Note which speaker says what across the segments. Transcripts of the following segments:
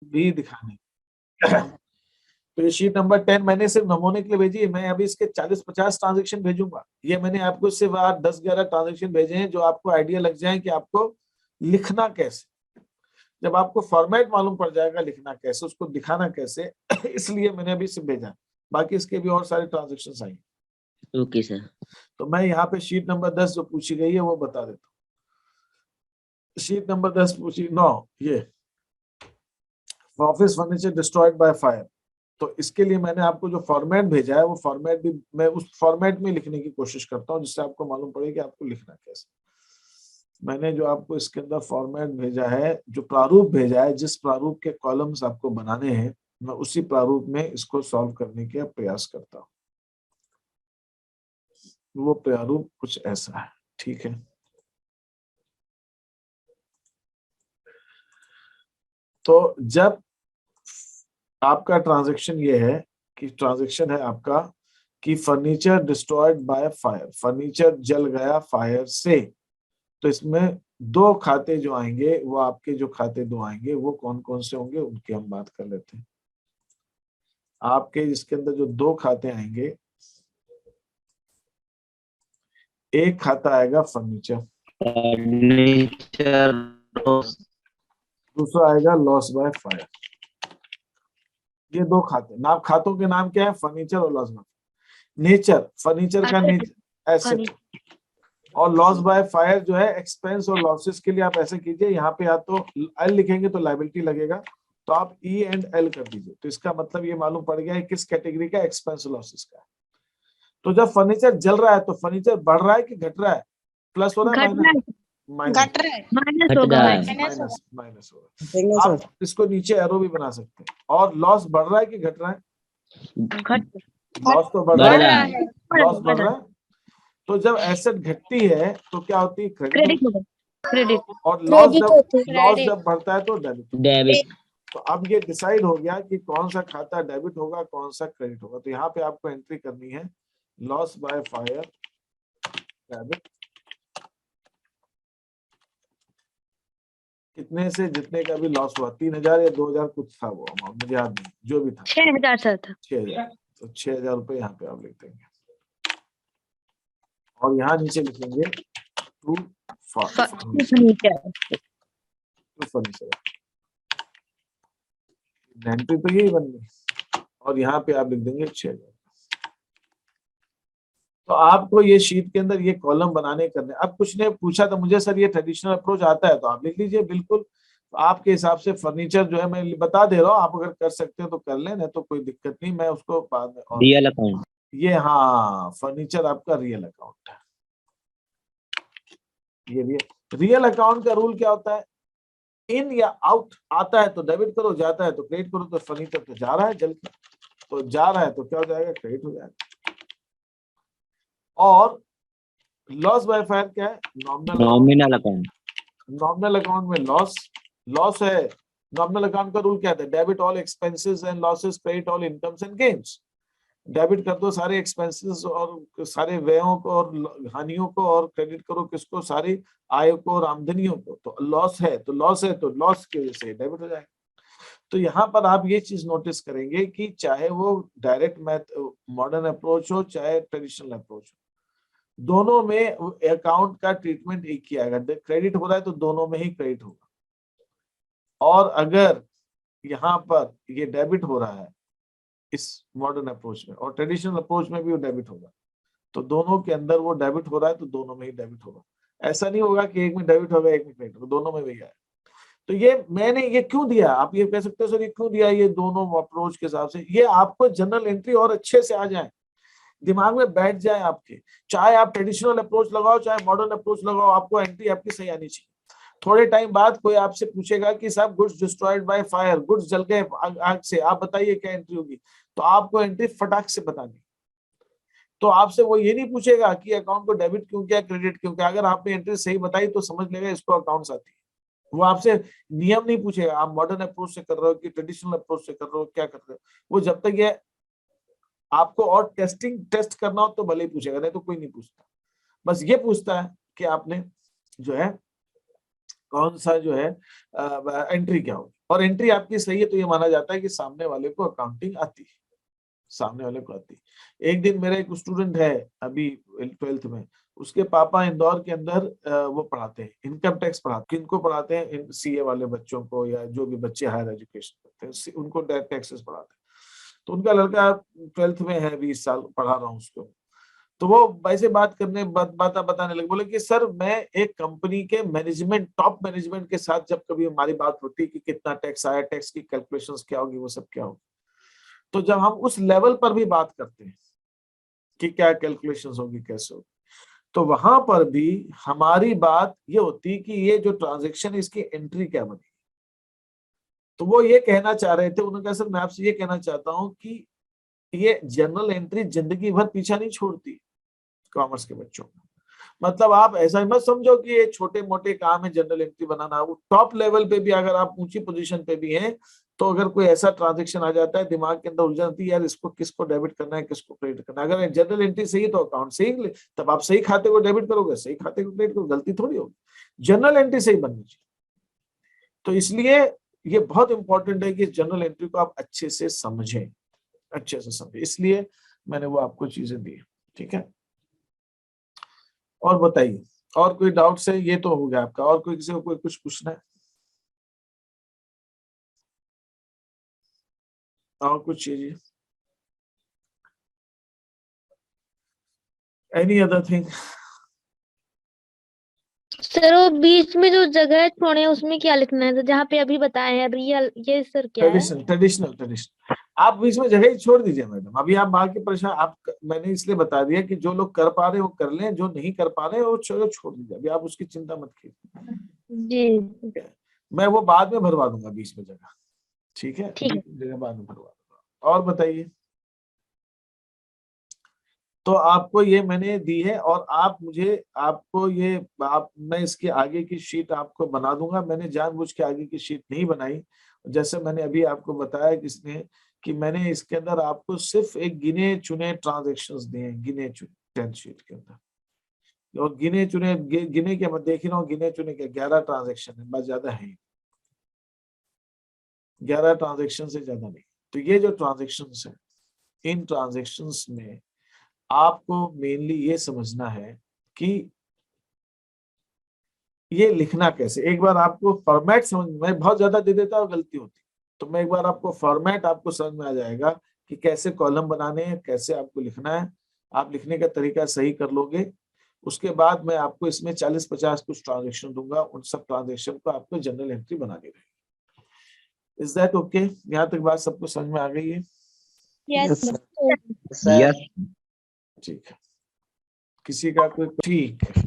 Speaker 1: भी दिखाने। तो ये शीट नंबर 10 मैंने सिर्फ नमूने के लिए भेजी है। मैं अभी इसके 40-50 ट्रांजेक्शन भेजूंगा। ये मैंने आपको सिर्फ 10-11 ट्रांजेक्शन भेजे हैं जो आपको आइडिया लग जाए कि आपको लिखना कैसे। जब आपको फॉर्मेट मालूम पड़ जाएगा लिखना कैसे, उसको दिखाना कैसे, इसलिए मैंने अभी सिर्फ भेजा। बाकी इसके भी और सारे ट्रांजेक्शन आएंगे।
Speaker 2: Okay sir.
Speaker 1: तो मैं यहाँ पे शीट नंबर 10 जो पूछी गई है वो बता देता हूँ। शीट नंबर 10 पूछी 9, ये office furniture destroyed by fire. तो इसके लिए मैंने आपको जो फॉर्मेट भेजा है वो फॉर्मेट भी मैं उस फॉर्मेट में लिखने की कोशिश करता हूँ जिससे आपको मालूम पड़े कि आपको लिखना कैसे। मैंने जो आपको इसके अंदर फॉर्मेट भेजा है, जो प्रारूप भेजा है, जिस प्रारूप के कॉलम्स आपको बनाने हैं, मैं उसी प्रारूप में इसको सॉल्व करने का प्रयास करता हूँ। वो प्रारूप कुछ ऐसा है, ठीक है। तो जब आपका ट्रांजैक्शन ये है कि ट्रांजैक्शन है आपका कि furniture destroyed by fire, furniture जल गया फायर से, तो इसमें दो खाते जो आएंगे वो आपके जो खाते दो आएंगे वो कौन कौन से होंगे उनकी हम बात कर लेते हैं। आपके इसके अंदर जो दो खाते आएंगे, एक खाता आएगा फर्नीचर, दूसरा आएगा लॉस बाय फायर। ये दो खाते, नाम खातों के नाम क्या है? फर्नीचर और लॉस बाय। नेचर, फर्नीचर का नेचर एसेट, और लॉस बाय फायर जो है एक्सपेंस और लॉसेस के लिए आप ऐसे कीजिए, यहाँ पे या तो एल लिखेंगे तो लायबिलिटी लगेगा, तो आप ई एंड एल कर दीजिए। तो इसका मतलब ये मालूम पड़ गया है किस कैटेगरी का, एक्सपेंस और लॉसेस का। तो जब फर्नीचर जल रहा है तो फर्नीचर बढ़ रहा है कि घट रहा है, प्लस हो रहा है माइनस
Speaker 3: घट रहा है,
Speaker 1: माइनस होगा। आप इसको नीचे एरो भी बना सकते हैं। और लॉस बढ़ रहा है कि घट रहा है? लॉस तो बढ़ रहा है, लॉस बढ़ रहा है। तो जब एसेट घटती है तो क्या होती है? क्रेडिट। और लॉस जब बढ़ता है तो डेबिट। तो अब ये डिसाइड हो गया कि कौन सा खाता डेबिट होगा, कौन सा क्रेडिट होगा। तो यहाँ पे आपको एंट्री करनी है लॉस बाय फायर डेबिट, कितने से जितने का भी लॉस हुआ, 3000 या 2000 कुछ था वो अमाउंट, मुझे याद नहीं, जो भी था
Speaker 4: 6000 सर था।
Speaker 1: 6000। तो 6000 रुपए यहाँ पे आप लिख देंगे और यहाँ नीचे लिखेंगे टू फर्नीचर। एंट्री तो यही बन गई और यहाँ पे आप लिख देंगे 6000। तो आपको ये शीट के अंदर ये कॉलम बनाने करने। अब कुछ ने पूछा था मुझे, सर ये ट्रेडिशनल अप्रोच आता है? तो आप लिख लीजिए, बिल्कुल आपके हिसाब से। फर्नीचर जो है मैं बता दे रहा हूँ, आप अगर कर सकते हो तो कर लें, नहीं तो कोई दिक्कत नहीं, मैं उसको बाद में।
Speaker 2: रियल अकाउंट,
Speaker 1: ये हाँ, फर्नीचर आपका रियल अकाउंट है। ये रियल अकाउंट का रूल क्या होता है? इन या आउट, आता है तो डेबिट करो, जाता है तो क्रेडिट करो। तो फर्नीचर तो जा रहा है जल के, तो जा रहा है तो क्या हो जाएगा? क्रेडिट हो जाएगा। और लॉस बाय फायर क्या है?
Speaker 2: Nominal account.
Speaker 1: नॉमिनल अकाउंट में लॉस है। नॉमिनल अकाउंट का रूल क्या है? Debit all expenses and losses, credit all incomes and gains. Debit कर दो सारे एक्सपेंसेस और सारे व्ययों को और हानियों को, और क्रेडिट करो किसको? सारी आय को और आमदनियों को। तो लॉस है तो लॉस की वजह से डेबिट हो जाएगा। तो यहाँ पर आप ये चीज नोटिस करेंगे कि चाहे वो डायरेक्ट मैथ मॉडर्न अप्रोच हो, चाहे ट्रेडिशनल अप्रोच हो, दोनों में अकाउंट का ट्रीटमेंट एक ही आएगा। क्रेडिट हो रहा है तो दोनों में ही क्रेडिट होगा, और अगर यहाँ पर ये डेबिट हो रहा है इस मॉडर्न अप्रोच में, और ट्रेडिशनल अप्रोच में भी वो डेबिट होगा, तो दोनों के अंदर वो डेबिट हो रहा है तो दोनों में ही डेबिट होगा। ऐसा नहीं होगा कि एक में डेबिट होगा एक में क्रेडिट होगा, दोनों में भी आएगा। तो ये मैंने ये क्यों दिया, आप ये कह सकते हो सर ये क्यों दिया, ये दोनों अप्रोच के हिसाब से, ये आपको जनरल एंट्री और अच्छे से आ जाए, दिमाग में बैठ जाए आपके। चाहे आप ट्रेडिशनल अप्रोच लगाओ चाहे मॉडर्न अप्रोच लगाओ, आपको एंट्री आपकी सही आनी चाहिए। थोड़े टाइम बाद कोई आपसे पूछेगा कि साहब goods destroyed by fire, goods जल गए आग से, आप बताइए क्या एंट्री होगी, तो आपको एंट्री फटाक से बतानी। तो आपसे वो ये नहीं पूछेगा कि अकाउंट को डेबिट क्यों किया, क्रेडिट क्यों किया। अगर आपने एंट्री सही बताई तो समझ लेगा इसको अकाउंट्स आती है। वो आपसे नियम नहीं पूछेगा आप मॉडर्न अप्रोच से कर रहे हो कि ट्रेडिशनल अप्रोच से कर रहे हो, क्या कर रहे हो। वो जब तक ये आपको और टेस्ट करना हो तो भले ही पूछेगा, नहीं तो कोई नहीं पूछता। बस ये पूछता है कि आपने जो है कौन सा जो है एंट्री क्या होगी। और एंट्री आपकी सही है तो ये माना जाता है कि सामने वाले को अकाउंटिंग आती है, सामने वाले को आती है। एक दिन मेरा एक स्टूडेंट है अभी 12th में, उसके पापा इंदौर के अंदर वो पढ़ाते हैं, इनकम टैक्स पढ़ाते हैं। किनको पढ़ाते हैं? सीए वाले बच्चों को, या जो भी बच्चे हायर एजुकेशन करते हैं उनको टैक्सेस पढ़ाते हैं। तो उनका लड़का 12th में है, 20 साल पढ़ा रहा हूँ उसको। तो वो वैसे बात करने बात बताने लगे, बोले कि सर मैं एक कंपनी के मैनेजमेंट, टॉप मैनेजमेंट के साथ जब कभी हमारी बात होती है कि कितना टैक्स आया, टैक्स की कैलकुलेशंस क्या होगी, वो सब क्या होगी, तो जब हम उस लेवल पर भी बात करते हैं कि क्या कैलकुलेशंस होगी, कैसे होगी, तो वहां पर भी हमारी बात ये होती कि ये जो ट्रांजेक्शन है इसकी एंट्री क्या बनेगी। तो वो ये कहना चाह रहे थे, उन्होंने कहा सर मैं आपसे ये कहना चाहता हूं कि ये जनरल एंट्री जिंदगी भर पीछा नहीं छोड़ती कॉमर्स के बच्चों को। मतलब आप ऐसा मत समझो कि ये छोटे मोटे काम है जनरल एंट्री बनाना, वो टॉप लेवल पे भी अगर आप ऊंची पोजीशन पे भी हैं, तो अगर कोई ऐसा ट्रांजेक्शन आ जाता है दिमाग के अंदर उलझन आती है, यार इसको किसको डेबिट करना है, किसको क्रेडिट करना है। अगर जनरल एंट्री सही है तो अकाउंट सही, तब आप सही खाते को डेबिट करोगे, सही खाते को क्रेडिट करोगे, गलती थोड़ी होगी। जनरल एंट्री सही बननी चाहिए। तो इसलिए ये बहुत इंपॉर्टेंट है कि जनरल एंट्री को आप अच्छे से समझें, अच्छे से समझें, इसलिए मैंने वो आपको चीजें दी। ठीक है, और बताइए, और कोई डाउट्स है? ये तो हो गया आपका, और कोई किसी को कोई कुछ पूछना है? और कुछ चीज, एनी अदर थिंग?
Speaker 2: सर वो बीच में जो जगह छोड़े हैं उसमें क्या लिखना है, तो जहाँ पे अभी बताए हैं रियल, ये सर क्या है?
Speaker 1: ट्रेडिशनल आप बीच में जगह ही छोड़ दीजिए मैडम। अभी आप बाहर के परेशान, आप मैंने इसलिए बता दिया कि जो लोग कर पा रहे हैं वो कर लें, जो नहीं कर पा रहे हैं वो छोड़ दीजिए, अभी आप उसकी चिंता मत कीजिए।
Speaker 2: जी
Speaker 1: मैं वो बाद में भरवा दूंगा बीच में जगह, ठीक है,
Speaker 2: ठीक है।
Speaker 1: बीच में जगह बाद में भरवा दूंगा। और बताइए, तो आपको ये मैंने दी है, और आप मुझे, आपको ये आप, मैं इसके आगे की शीट आपको बना दूंगा। मैंने जानबूझ के आगे की शीट नहीं बनाई, जैसे मैंने अभी आपको बताया किसने, कि मैंने इसके अंदर आपको सिर्फ एक गिने चुने ट्रांजेक्शन्स दिए हैं, गिने चुने 10 शीट के अंदर। और गिने चुने गिने के, मैं देख रहा हूँ गिने चुने के 11 ट्रांजेक्शन है, बस ज्यादा है 11 ट्रांजेक्शन से ज्यादा नहीं। तो ये जो ट्रांजेक्शन है, इन ट्रांजेक्शन में आपको मेनली ये समझना है कि ये लिखना कैसे। एक बार आपको फॉर्मेट समझ में, बहुत ज्यादा दे देता और गलती होती, तो मैं एक बार आपको फॉर्मेट आपको समझ में आ जाएगा कि कैसे कॉलम बनाने हैं, कैसे आपको लिखना है। आप लिखने का तरीका सही कर लोगे, उसके बाद मैं आपको इसमें 40-50 कुछ ट्रांजेक्शन दूंगा, उन सब ट्रांजेक्शन को आपको जनरल एंट्री बनानी रहेगी। Is that okay? यहाँ तक बात सबको समझ में आ गई है?
Speaker 2: यस
Speaker 3: यस
Speaker 1: ठीक है, किसी का कोई? ठीक है,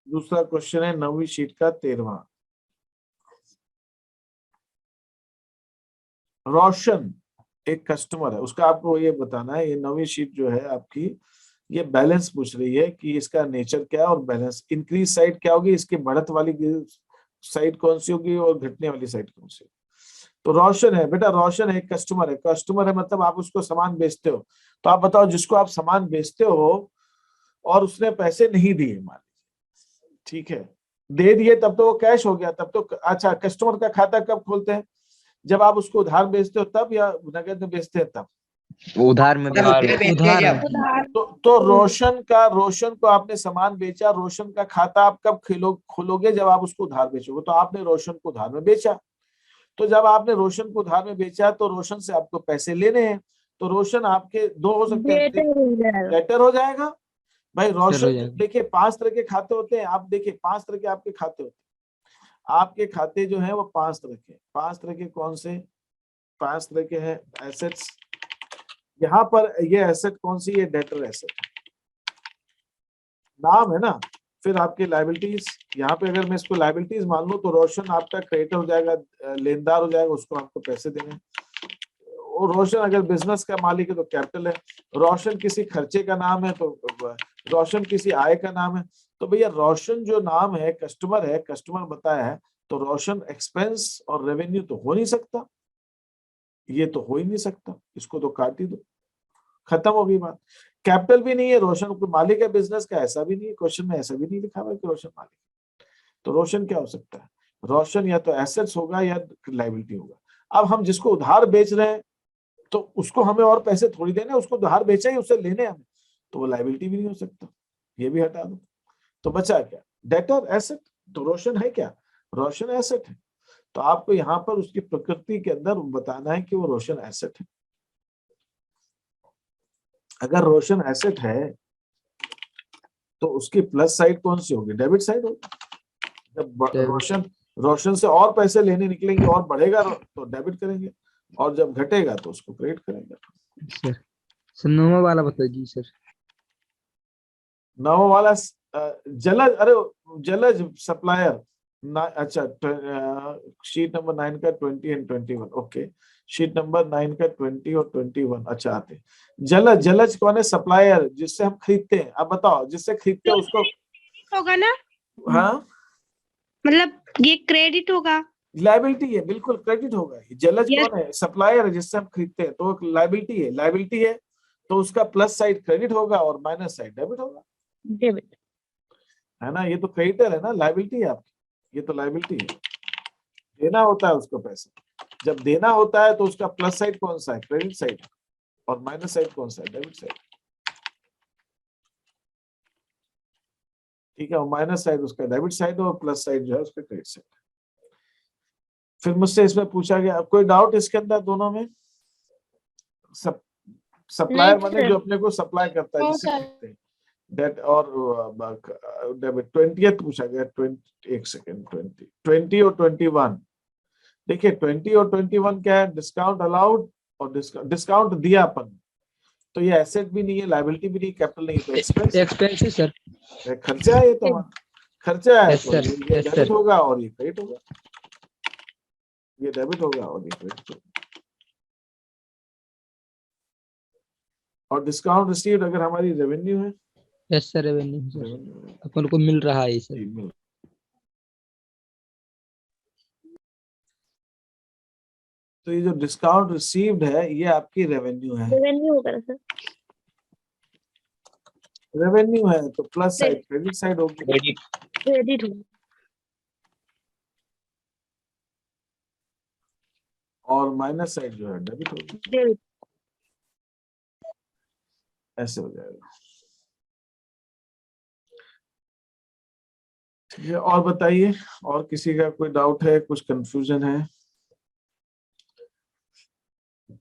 Speaker 1: दूसरा क्वेश्चन है 9वीं शीट का 13वां। रोशन एक कस्टमर है, उसका आपको ये बताना है, ये 9वीं शीट जो है आपकी, ये बैलेंस पूछ रही है कि इसका नेचर क्या है, और बैलेंस इंक्रीज साइड क्या होगी, इसकी बढ़त वाली साइड कौन सी होगी, और घटने वाली साइड कौन सी। तो रोशन है बेटा, रोशन है, एक कस्टमर है। कस्टमर है मतलब आप उसको सामान बेचते हो, तो आप बताओ जिसको आप सामान बेचते हो और उसने पैसे नहीं दिए, मान लीजिए, ठीक है, दे दिए तब तो वो कैश हो गया, तब तो अच्छा। कस्टमर का खाता कब खोलते हैं? जब आप उसको उधार बेचते हो तब, या नगद में बेचते हैं तब?
Speaker 3: उधार में
Speaker 1: तो रोशन को आपने सामान बेचा, रोशन का खाता आप कब खोलोगे? जब आप उसको उधार बेचोगे। तो आपने रोशन को उधार में बेचा, तो जब आपने रोशन को उधार में बेचा तो रोशन से आपको पैसे लेने हैं, तो रोशन आपके दो हो सकते हैं, डेटर हो जाएगा भाई। रोशन देखिए 5 तरह के खाते होते हैं, आप देखिए 5 तरह के आपके खाते होते हैं। आपके खाते जो है वो 5 तरह के, 5 तरह के कौन से? 5 तरह के हैं एसेट्स। यहाँ पर ये एसेट कौन सी? ये डेटर एसेट नाम है ना। फिर आपके लाइबिलिटीज, यहाँ पे अगर मैं इसको लाइबिलिटीज मान लूं तो रोशन आपका क्रेडिटर हो जाएगा, लेनदार हो जाएगा, उसको आपको पैसे देने। और रोशन अगर बिजनेस का मालिक है तो कैपिटल है। रोशन किसी खर्चे का नाम है तो रोशन किसी आय का नाम है। तो भैया रोशन जो नाम है, कस्टमर है, कस्टमर बताया है, तो रोशन एक्सपेंस और रेवेन्यू तो हो नहीं सकता, ये तो हो ही नहीं सकता, इसको तो काट ही दो, खत्म हो गई बात। कैपिटल भी नहीं है, रोशन को मालिक है बिजनेस का, ऐसा भी नहीं है, क्वेश्चन में ऐसा भी नहीं लिखा हुआ कि रोशन मालिक। तो रोशन क्या हो सकता है? रोशन या तो एसेट्स होगा या लाइबिलिटी होगा। अब हम जिसको उधार बेच रहे हैं तो उसको हमें और पैसे थोड़ी देने, उसको उधार बेचा ही, उससे लेने हमें, तो वो लाइबिलिटी भी नहीं हो सकता, ये भी हटा दो। तो बचा क्या? Debtor, asset. तो रोशन है क्या? रोशन एसेट है। तो आपको यहाँ पर उसकी प्रकृति के अंदर बताना है कि वो रोशन एसेट है। अगर रोशन एसेट है तो उसकी प्लस साइड कौन सी होगी? डेबिट साइड होगी। जब रोशन से और पैसे लेने निकलेंगे और बढ़ेगा तो डेबिट करेंगे, और जब घटेगा तो उसको क्रेडिट करेंगे।
Speaker 3: सर नोवा वाला बताइए सर।
Speaker 1: नौ वाला जलज, अरे जलज सप्लायर अच्छा, शीट नंबर 9 का 20 एंड 21। ओके, शीट नंबर 9 का 20 और 21 अच्छा आते। जलज, जलज कौन है? सप्लायर, जिससे हम खरीदते हैं। अब बताओ, जिससे खरीदते हैं उसको
Speaker 4: होगा ना?
Speaker 1: हाँ,
Speaker 4: मतलब ये क्रेडिट होगा।
Speaker 1: लाइबिलिटी है, बिल्कुल क्रेडिट होगा। जलज कौन है? सप्लायर है, जिससे हम खरीदते हैं, तो लाइबिलिटी है। लाइबिलिटी है तो उसका प्लस साइड क्रेडिट होगा और माइनस साइड डेबिट होगा,
Speaker 2: डेबिट।
Speaker 1: है ना? ये तो क्रेडिटर है ना, लाइबिलिटी है आपकी, ये तो लाइबिलिटी है। देना होता है उसको पैसा, जब देना होता है तो उसका प्लस साइड कौन सा है? Credit side. और माइनस साइड कौन सा है? Debit side. ठीक है, और माइनस साइड उसका डेबिट साइड और प्लस साइड जो है उसका क्रेडिट साइड। फिर मुझसे इसमें पूछा गया, कोई डाउट इसके अंदर दोनों में? सप्लायर
Speaker 2: नहीं
Speaker 1: माने
Speaker 2: सर।
Speaker 1: जो अपने को सप्लाई करता है,
Speaker 4: हाँ
Speaker 1: जिससे
Speaker 4: सर।
Speaker 1: खरीदते हैं। डेट और डेबिट। 20th पूछा गया, 20, एक सेकेंड, 20 और 21। देखिए 20 और 21 क्या है? डिस्काउंट अलाउड और डिस्काउंट दिया अपन, तो ये एसेट भी नहीं है, लाइबिलिटी भी नहीं, कैपिटल नहीं, तो एक्सपेंस,
Speaker 3: एक्सपेंस सर।
Speaker 1: खर्चा है, ये तो हमारा खर्चा है।
Speaker 3: Yes,
Speaker 1: तो
Speaker 3: sir.
Speaker 1: ये
Speaker 3: Yes,
Speaker 1: डेबिट
Speaker 3: sir.
Speaker 1: होगा और ये क्रेडिट होगा, ये डेबिट होगा और ये क्रेडिट होगा। और डिस्काउंट रिसीव्ड अगर हमारी रेवेन्यू है,
Speaker 3: yes sir, revenue sir,
Speaker 1: revenue
Speaker 3: अपन को मिल रहा है सर।
Speaker 1: तो ये जो डिस्काउंट रिसीव्ड है ये आपकी रेवेन्यू है।
Speaker 2: रेवेन्यू होगा ना सर?
Speaker 1: रेवेन्यू है तो प्लस साइड क्रेडिट साइड होगी,
Speaker 2: क्रेडिट होगा।
Speaker 1: और माइनस साइड जो है डेबिट होगी,
Speaker 2: डेबिट।
Speaker 1: ऐसे हो जाएगा। ठीक है, और बताइए, और किसी का कोई डाउट है, कुछ कंफ्यूजन है?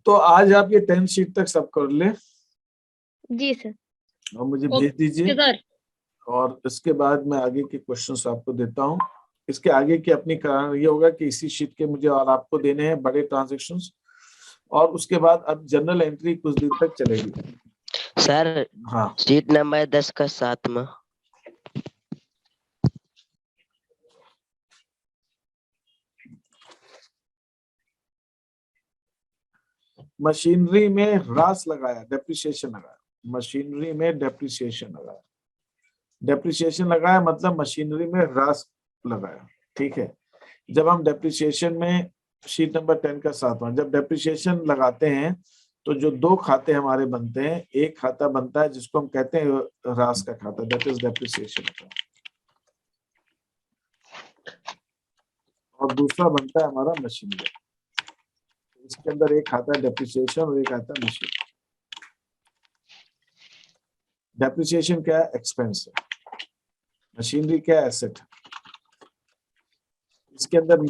Speaker 1: तो आज आप ये 10 शीट तक सब कर ले
Speaker 2: जी सर।
Speaker 1: और मुझे भेज दीजिए,
Speaker 2: सर।
Speaker 1: और इसके बाद मैं आगे के क्वेश्चंस आपको देता हूँ। इसके आगे की अपनी कारण ये होगा कि इसी शीट के मुझे और आपको देने हैं बड़े ट्रांजैक्शंस, और उसके बाद अब जनरल एंट्री कुछ दिन तक चलेगी।
Speaker 5: सर
Speaker 1: हाँ,
Speaker 5: शीट नंबर 10 का 7वां।
Speaker 1: मशीनरी में ह्रास लगाया, डेप्रिसिएशन लगाया, मशीनरी में डेप्रिसिएशन लगाया। डेप्रिसिएशन लगाया मतलब मशीनरी में ह्रास लगाया, ठीक है। जब हम डेप्रिसिएशन में, शीट नंबर 10 का 7वां, जब डेप्रिसिएशन लगाते हैं तो जो दो खाते हमारे बनते हैं, एक खाता बनता है जिसको हम कहते हैं ह्रास का खाता, दैट इज डेप्रिसिएशन अकाउंट, और दूसरा बनता है हमारा मशीनरी। इसके अंदर एक खाता है डेप्रिसिएशन और एक आता है मशीन। डेप्रिसिएशन क्या है? एक्सपेंस है। मशीनरी क्या है? एसेट है। इसके अंदर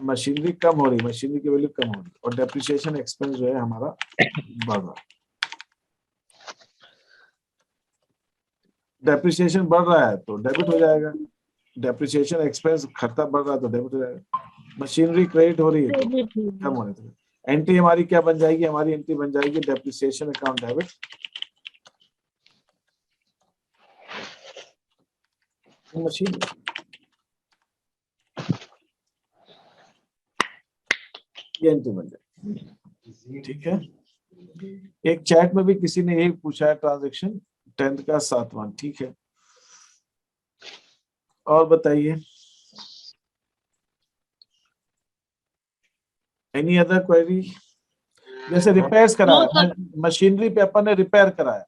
Speaker 1: मशीनरी कम हो रही, मशीनरी की वैल्यू कम हो रही, और डेप्रिसिएशन एक्सपेंस जो है हमारा बढ़ रहा। डेप्रिसिएशन बढ़ रहा है तो डेबिट हो जाएगा, डेप्रिसिएशन एक्सपेंस खर्चा बढ़ रहा है तो डेबिट हो जाएगा। मशीनरी क्रेडिट हो रही है तो
Speaker 2: क्रेडिट
Speaker 1: कम होने तो एंट्री हमारी क्या बन जाएगी? हमारी एंट्री बन जाएगी डेप्रिसिएशन अकाउंट डेबिट, मशीन। ये एंट्री बन जाएगी, ठीक है। एक चैट में भी किसी ने यही पूछा है, ट्रांजैक्शन 10 का 7वां, ठीक है। और बताइए, एनी अदर क्वेरी? जैसे रिपेयर्स कराया, मशीनरी पे अपन ने रिपेयर कराया,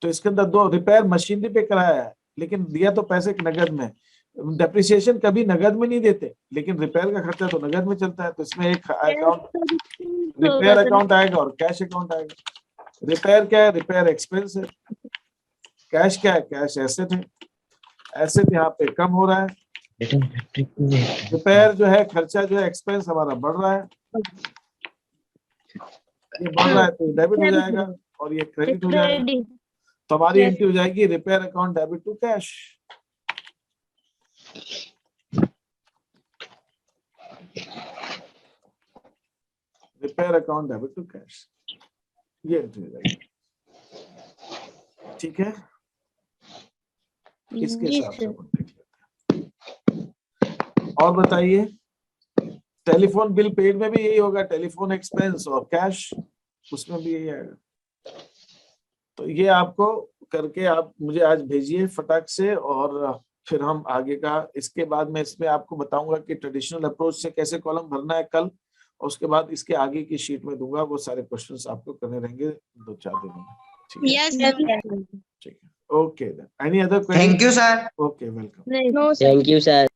Speaker 1: तो इसके अंदर दो रिपेयर मशीनरी पे कराया है, लेकिन दिया तो पैसे नगद में, डेप्रिसिएशन कभी नगद में नहीं देते, लेकिन रिपेयर का खर्चा तो नगद में चलता है, तो इसमें एक अकाउंट रिपेयर अकाउंट आएगा और कैश अकाउंट आएगा। रिपेयर क्या है? रिपेयर एक्सपेंस है। कैश क्या है? कैश एसेट है। एसेट यहाँ पे कम हो रहा है, रिपेयर जो है खर्चा जो है एक्सपेंस हमारा बढ़ रहा है, ये बढ़ रहा है तो डेबिट हो जाएगा और ये क्रेडिट हो जाएगा।
Speaker 2: क्रेडिट
Speaker 1: तो हमारी
Speaker 2: Yes.
Speaker 1: एंट्री हो जाएगी repair account debit to cash. Repair account debit to cash, ये एंट्री हो जाएगी। ठीक है, इसके
Speaker 2: जी
Speaker 1: हिसाब से
Speaker 2: सर।
Speaker 1: अपन देख लेते हैं। और बताइए, टेलीफोन बिल पेड में भी यही होगा, टेलीफोन एक्सपेंस और कैश, उसमें भी यही आएगा। तो ये आपको करके आप मुझे आज भेजिए फटाक से, और फिर हम आगे का, इसके बाद मैं इसमें आपको बताऊंगा कि ट्रेडिशनल अप्रोच से कैसे कॉलम भरना है कल, और उसके बाद इसके आगे की शीट में दूंगा, वो सारे क्वेश्चंस आपको करने रहेंगे 2-4 दिनों में। ठीक है,
Speaker 4: यस
Speaker 1: ठीक है, okay, any other question?
Speaker 6: Thank you sir.
Speaker 1: Okay, welcome.
Speaker 2: नहीं
Speaker 4: नो
Speaker 5: थैंक यू सर।